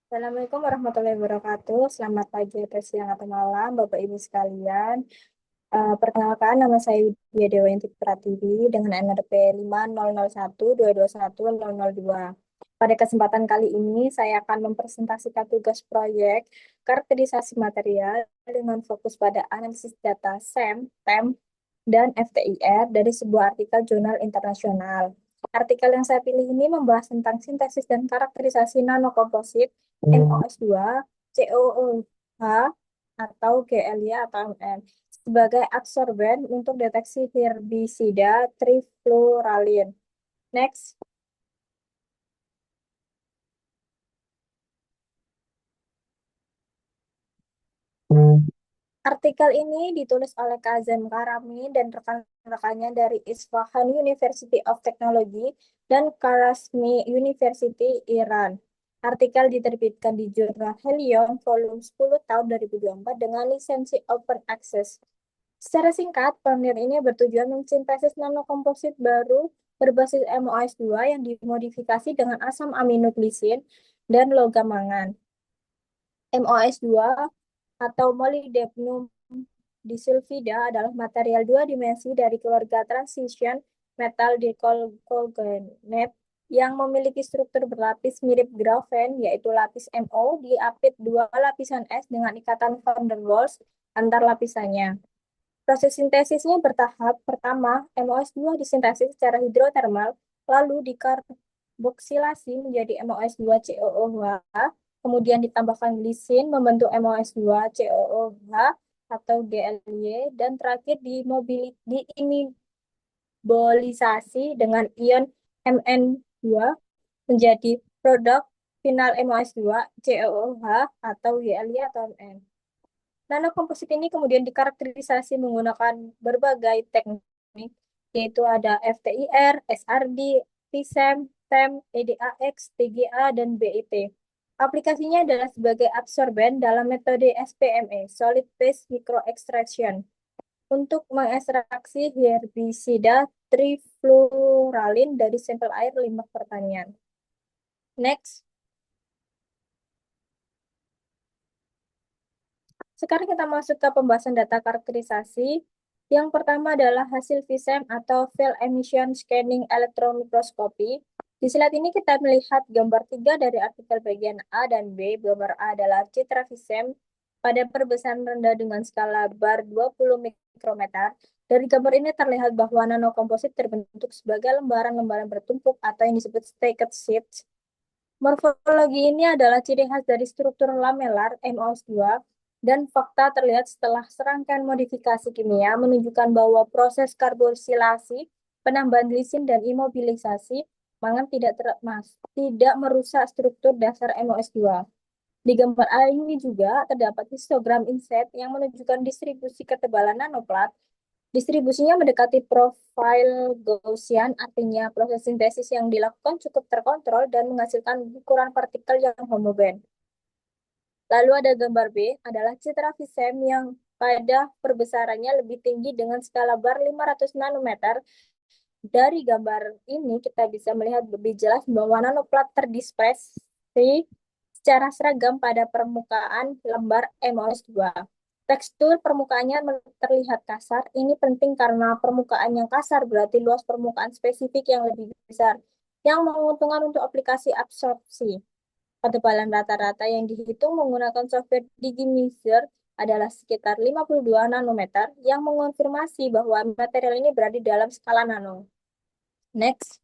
Assalamualaikum warahmatullahi wabarakatuh. Selamat pagi atau siang atau malam, Bapak Ibu sekalian. Perkenalkan, nama saya Widya Dewayanti Pratiwi dengan NRP 50012210002. Pada kesempatan kali ini, saya akan mempresentasikan tugas proyek karakterisasi material dengan fokus pada analisis data SEM, TEM, dan FTIR dari sebuah artikel jurnal internasional. Artikel yang saya pilih ini membahas tentang sintesis dan karakterisasi nanokomposit MOS2, COOH, atau GLY atau MN sebagai absorben untuk deteksi herbisida trifluralin. Next. Artikel ini ditulis oleh Kazem Karami dan rekan-rekannya dari Isfahan University of Technology dan Kharasmi University, Iran. Artikel diterbitkan di jurnal Helium volume 10 tahun 2024 dengan lisensi Open Access. Secara singkat, penelitian ini bertujuan mensintesis nanokomposit baru berbasis MOS2 yang dimodifikasi dengan asam aminoglisin dan logam mangan. MOS2 atau molybdenum disulfida adalah material dua dimensi dari keluarga transition metal dichlorogenate yang memiliki struktur berlapis mirip grafen, yaitu lapis MO diapit dua lapisan S dengan ikatan van der Waals antar lapisannya. Proses sintesisnya bertahap. Pertama, MOS2 disintesis secara hidrotermal, lalu dikarboksilasi menjadi MOS2COOH, kemudian ditambahkan glisin membentuk MOS2COOH atau GLY, dan terakhir diimbolisasi dengan ion Mn2 menjadi produk final MOS2COOH atau GLY atau Mn. Nanokomposit ini kemudian dikarakterisasi menggunakan berbagai teknik, yaitu ada FTIR, SRD, TSEM, TEM, EDAX, TGA, dan BIT. Aplikasinya adalah sebagai absorben dalam metode SPME, Solid Phase Microextraction, untuk mengekstraksi herbisida trifluralin dari sampel air limbah pertanian. Next. Sekarang kita masuk ke pembahasan data karakterisasi. Yang pertama adalah hasil VSEM atau Field Emission Scanning Electron Microscopy. Di slide ini kita melihat gambar 3 dari artikel bagian A dan B. Gambar A adalah citra VSEM pada perbesaran rendah dengan skala bar 20 mikrometer. Dari gambar ini terlihat bahwa nanokomposit terbentuk sebagai lembaran-lembaran bertumpuk atau yang disebut stacked sheets. Morfologi ini adalah ciri khas dari struktur lamelar MOS2 dan fakta terlihat setelah serangkaian modifikasi kimia menunjukkan bahwa proses karbosilasi, penambahan glisin, dan imobilisasi mangan tidak merusak struktur dasar MOS2. Di gambar A ini juga terdapat histogram inset yang menunjukkan distribusi ketebalan nanoplat. Distribusinya mendekati profil Gaussian, artinya proses sintesis yang dilakukan cukup terkontrol dan menghasilkan ukuran partikel yang homogen. Lalu ada gambar B, adalah citra VSEM yang pada perbesarannya lebih tinggi dengan skala bar 500 nanometer. Dari gambar ini kita bisa melihat lebih jelas bahwa nanoplat terdispersi secara seragam pada permukaan lembar MOS2. Tekstur permukaannya terlihat kasar. Ini penting karena permukaan yang kasar berarti luas permukaan spesifik yang lebih besar, yang menguntungkan untuk aplikasi absorpsi. Ketebalan rata-rata yang dihitung menggunakan software Digimeasure adalah sekitar 52 nanometer, yang mengonfirmasi bahwa material ini berada dalam skala nano. Next.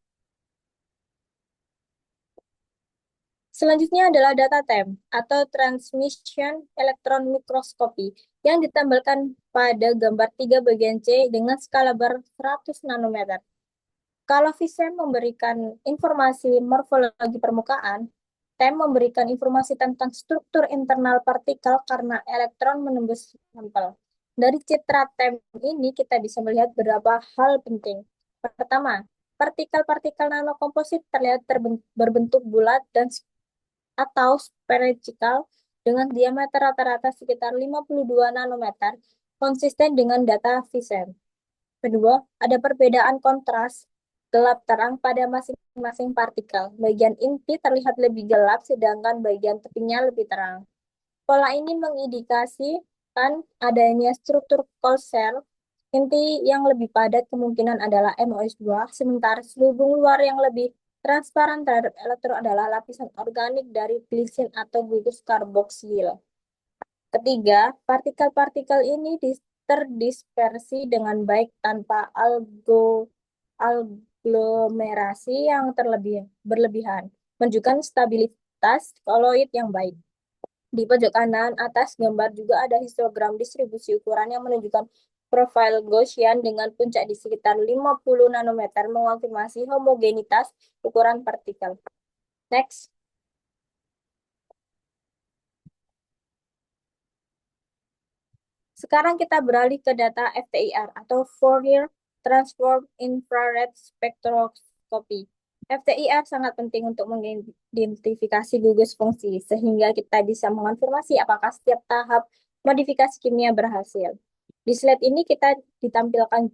Selanjutnya adalah data TEM atau Transmission Electron Microscopy yang ditambahkan pada gambar 3 bagian C dengan skala bar 100 nanometer. Kalau VSEM memberikan informasi morfologi permukaan, TEM memberikan informasi tentang struktur internal partikel karena elektron menembus sampel. Dari citra TEM ini kita bisa melihat beberapa hal penting. Pertama, partikel-partikel nanokomposit terlihat berbentuk bulat dan atau spherical dengan diameter rata-rata sekitar 52 nanometer, konsisten dengan data VSEM. Kedua, ada perbedaan kontras gelap terang pada masing-masing partikel. Bagian inti terlihat lebih gelap, sedangkan bagian tepinya lebih terang. Pola ini mengindikasikan adanya struktur cold shell. Inti yang lebih padat kemungkinan adalah MOS2, sementara selubung luar yang lebih transparan terhadap elektron adalah lapisan organik dari glisin atau gugus karboksil. Ketiga, partikel-partikel ini terdispersi dengan baik tanpa aglomerasi yang berlebihan, menunjukkan stabilitas koloid yang baik. Di pojok kanan atas gambar juga ada histogram distribusi ukuran yang menunjukkan profil Gaussian dengan puncak di sekitar 50 nanometer mengonfirmasi homogenitas ukuran partikel. Next. Sekarang kita beralih ke data FTIR atau Fourier Transform Infrared Spectroscopy. FTIR sangat penting untuk mengidentifikasi gugus fungsi, sehingga kita bisa mengonfirmasi apakah setiap tahap modifikasi kimia berhasil. Di slide ini kita ditampilkan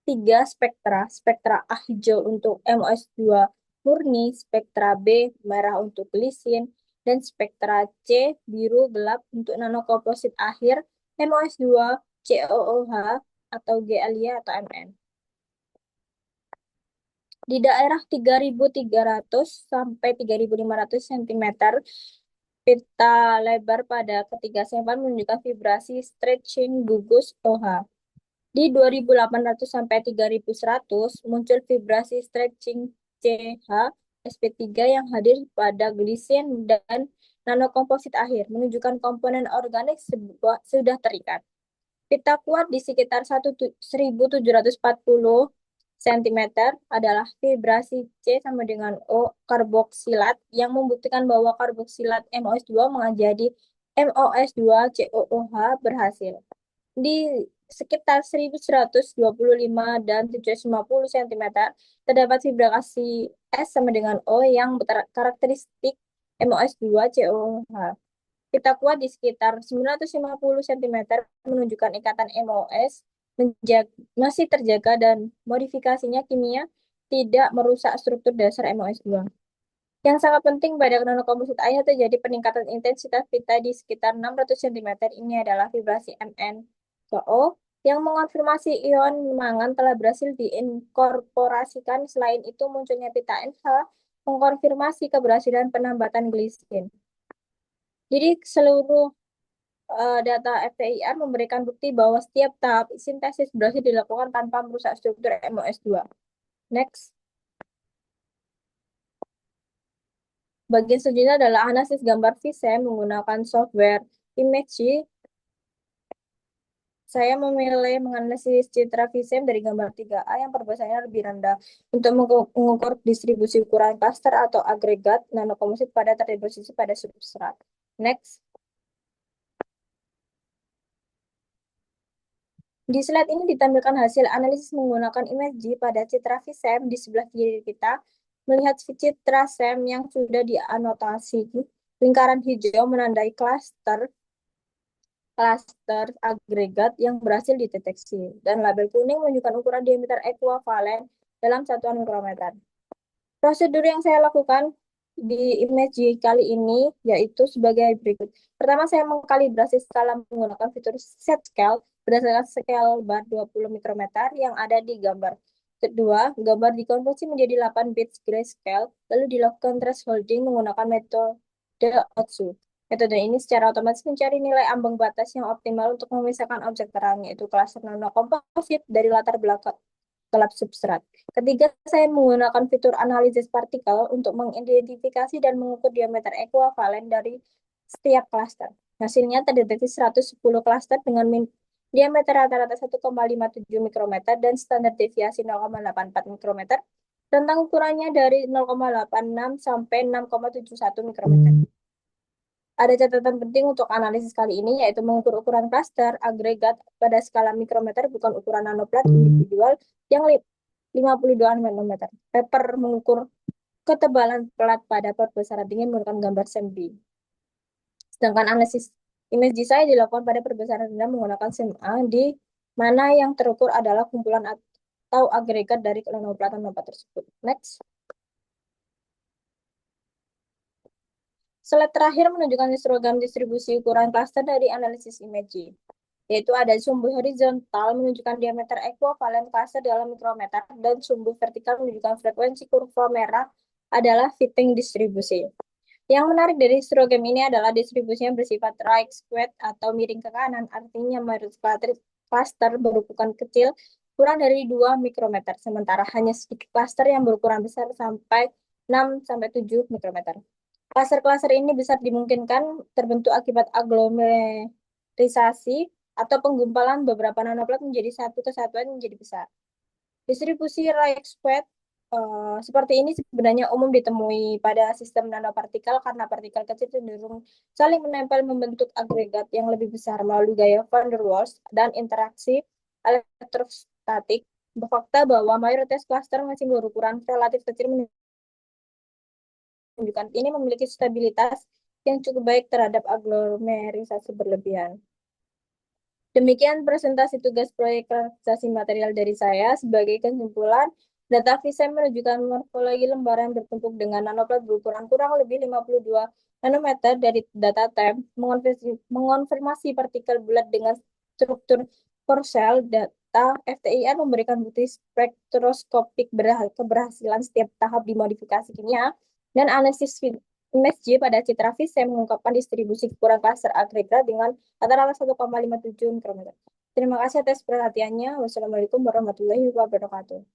tiga spektra, spektra A hijau untuk MOS2 murni, spektra B merah untuk glisin, dan spektra C biru gelap untuk nanokomposit akhir MOS2 COOH atau GLY atau MN. Di daerah 3.300 sampai 3.500 cm, pita lebar pada ketiga sampel menunjukkan vibrasi stretching gugus OH. Di 2.800 sampai 3.100 muncul vibrasi stretching CH SP3 yang hadir pada glisin dan nanokomposit akhir, menunjukkan komponen organik sudah terikat. Pita kuat di sekitar 1.740 cm adalah vibrasi C sama dengan O karboksilat yang membuktikan bahwa karboksilat MOS2 menjadi MOS2 COOH berhasil. Di sekitar 1.125 dan 750 cm terdapat vibrasi S sama dengan O yang karakteristik MOS2 COOH. Kita kuat di sekitar 950 cm menunjukkan ikatan MOS masih terjaga dan modifikasinya kimia tidak merusak struktur dasar MOS2. Yang sangat penting pada nanokomposit air terjadi peningkatan intensitas pita di sekitar 600 cm. Ini adalah vibrasi Mn ke O yang mengonfirmasi ion mangan telah berhasil diinkorporasikan. Selain itu munculnya pita NH mengkonfirmasi keberhasilan penambatan glisin. Jadi seluruh data FTIR memberikan bukti bahwa setiap tahap sintesis berhasil dilakukan tanpa merusak struktur MOS2. Next. Bagian selanjutnya adalah analisis gambar VSEM menggunakan software Imagery. Saya memilih menganalisis citra VSEM dari gambar 3A yang perbesarannya lebih rendah untuk mengukur distribusi ukuran cluster atau agregat nanokomposit pada terdeposisi pada substrat. Next. Di slide ini ditampilkan hasil analisis menggunakan imagery pada citra VSEM di sebelah kiri kita. Melihat citra SEM yang sudah dianotasi, lingkaran hijau menandai klaster agregat yang berhasil dideteksi, dan label kuning menunjukkan ukuran diameter ekuivalen dalam satuan mikrometer. Prosedur yang saya lakukan di image kali ini yaitu sebagai berikut. Pertama, saya mengkalibrasi skala menggunakan fitur set scale berdasarkan scale bar 20 mikrometer yang ada di gambar. Kedua, gambar dikonversi menjadi 8 bits grayscale, lalu dilakukan thresholding menggunakan metode Otsu. Metode ini secara otomatis mencari nilai ambang batas yang optimal untuk memisahkan objek terang, yaitu klaster nanokomposit dari latar belakang gelap substrat. Ketiga, saya menggunakan fitur analisis partikel untuk mengidentifikasi dan mengukur diameter ekuivalen dari setiap klaster. Hasilnya terdeteksi 110 klaster dengan diameter rata-rata 1,57 mikrometer dan standar deviasi 0,84 mikrometer. Rentang ukurannya dari 0,86 sampai 6,71 mikrometer. Ada catatan penting untuk analisis kali ini, yaitu mengukur ukuran klaster agregat pada skala mikrometer, bukan ukuran nanoplat individual yang 52 nanometer. Paper mengukur ketebalan plat pada perbesaran dingin menggunakan gambar SEM-B. Sedangkan analisis image saya dilakukan pada perbesaran rendah menggunakan SEM-A, di mana yang terukur adalah kumpulan atau agregat dari nanopartikel tersebut. Next. Slide terakhir menunjukkan histogram distribusi ukuran klaster dari analisis imaging, yaitu ada sumbu horizontal menunjukkan diameter ekuivalen klaster dalam mikrometer dan sumbu vertikal menunjukkan frekuensi kurva merah adalah fitting distribusi. Yang menarik dari histogram ini adalah distribusinya bersifat right squared atau miring ke kanan, artinya mayoritas klaster berukuran kecil kurang dari 2 mikrometer, sementara hanya sedikit klaster yang berukuran besar sampai 6-7 mikrometer. Klaster-klaster ini bisa dimungkinkan terbentuk akibat aglomerisasi atau penggumpalan beberapa nanoplat menjadi satu kesatuan menjadi besar. Distribusi Rayleigh-Squared seperti ini sebenarnya umum ditemui pada sistem nanopartikel karena partikel kecil cenderung saling menempel membentuk agregat yang lebih besar melalui gaya van der Waals dan interaksi elektrostatik. Fakta bahwa mayoritas klaster masih berukuran relatif kecil menunjukkan ini memiliki stabilitas yang cukup baik terhadap aglomerisasi berlebihan. Demikian presentasi tugas proyek realisasi material dari saya. Sebagai kesimpulan, data VISEM menunjukkan morfologi lembaran bertumpuk dengan nanoplat berukuran kurang lebih 52 nanometer dari data TEM, mengonfirmasi partikel bulat dengan struktur korsel. Data FTIR memberikan bukti spektroskopik keberhasilan setiap tahap dimodifikasi kimia, dan analisis IMSG pada citra VISEM mengungkapkan distribusi ukuran klaster agregat dengan rata-rata 1,57 mikrometer. Terima kasih atas perhatiannya. Wassalamualaikum warahmatullahi wabarakatuh.